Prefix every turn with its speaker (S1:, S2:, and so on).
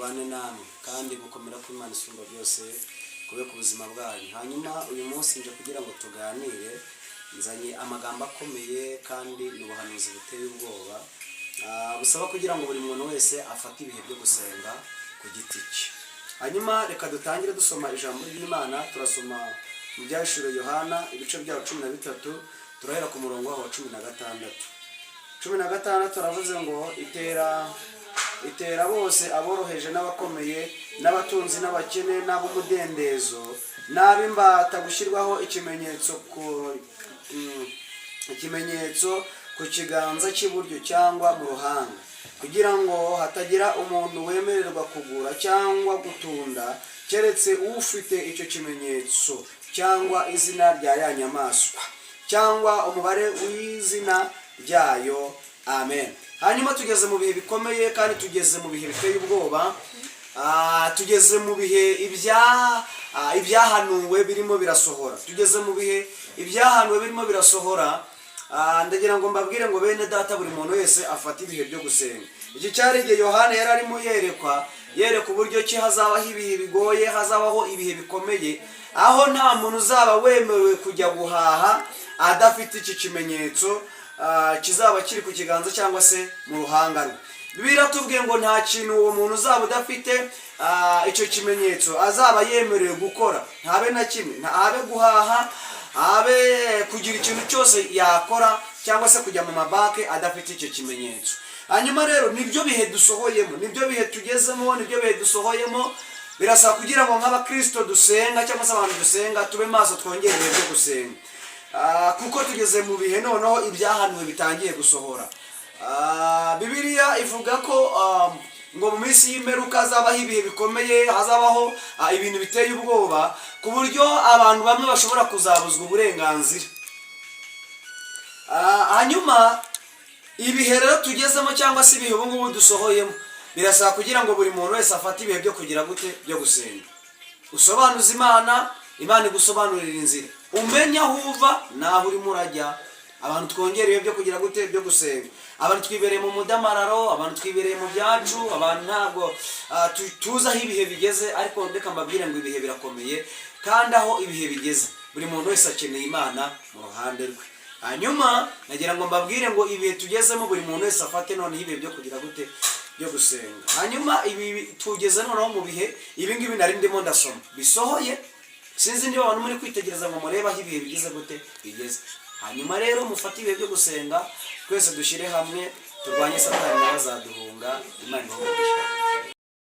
S1: kubane namwe kandi gukomera kw'Imana isumba byose kube ku buzima bwanyu. Hanyuma uyu munsi nje kugira ngo tuganire, nzanye amagambo akomeye kandi n'ubuhanuzi buteye ubwoba busaba kugira ngo buri muntu wese afate ibihe byo gusenga ku giti cye. Hanyuma reka dutangire dusoma ijambo ry'Imana. Turasoma mu byahishuriwe Yohana ibice byaho 13, turahera ku murongo wa 16. 16 turavuze ngo itera bose aboroheje n'abakomeye n'abatunzi n'abakene n'ab'umudendezo n'ab'imbata gushyirwaho ikimenyetso ku kiganza cy'iburyo cyangwa mu ruhanga, kugira ngo hatagira umuntu wemererwa kugura cyangwa gutunda keretse ufite icyo kimenyetso cyangwa izina rya ya nyamaswa cyangwa umubare w'izina ryayo. Amen. Hanyuma tugeze mu bihe bikomeye kandi tugeze mu bihe biteye ubwoba. Tugeze mu bihe ibyahanuwe birimo birasohora. Tugeze mu bihe ibyahanuwe birimo birasohora. Ndagira ngo mbabwire ngo bene data, buri muntu wese afata ibihe byo gusenga. Iki cyari igihe Yohana yari arimo yereka uburyo ki hazabaho ibihe bigoye, hazabaho ibihe bikomeye, aho nta muntu uzaba wemerewe kujya guhaha adafite iki kimenyetso kizaba kiri ku kiganza cyangwa se mu ruhanga rwe. Bibiliya tubwiye ngo nta kintu uwo muntu uzaba udafite icyo kimenyetso azaba yemerewe gukora, ntabe na kimwe, ntabe guhaha, habe kugira ikintu cyose yakora cyangwa se kujya mu mabake adafite icyo kimenyetso. Hanyuma rero nibyo bihe dusohoyemo, nibyo bihe tugezemo, nibyo bihe dusohoyemo. Birasaba kugira ngo nk'abakristo dusenga cyangwa se abantu dusenga tube maso, twongere ibihe byo gusenga, kuko tugeze mu bihe noneho ibyahanuwe bitangiye gusohora. Bibiliya ivuga ko ngo mu minsi y'imperuka hazabaho ibihe bikomeye, hazabaho ibintu biteye ubwoba, ku buryo abantu bamwe bashobora kuzabuzwa uburenganzira. Hanyuma ibihe rero tugezemo cyangwa se ibihe ubu ngubu dusohoyemo, birasaba kugira ngo buri muntu wese afate ibihe byo kugira gute, byo gusenga. Usobanuza Imana, Imana igusobanurira inzira, umenya aho uva naho urimo urajya. Abantu twongera ibihe byo kugira gute, byo gusenga. Abantu twibereye mu mudamararo, abantu twibereye mu byacu, abantu ntabwo tuzi aho ibihe bigeze. Ariko ndeka mbabwire ngo ibihe birakomeye, kandi aho ibihe bigeze buri muntu wese akeneye Imana mu ruhande rwe. Hanyuma nagira ngo mbabwire ngo ibihe tugezemo buri muntu wese afate noneho ibihe byo kugira gute, byo gusenga. Hanyuma ibi tugeze noneho mu bihe ibingibi nari ndimo ndasoma bisohoye. Sinzi niba abantu muri kwitegereza ngo murebe aho ibihe bigeze gute, bigeze. Hanyuma rero mufate ibihe byo gusenga, twese dushyire hamwe turwanye Satani nawe azaduhunga. Imana ibahe umugisha.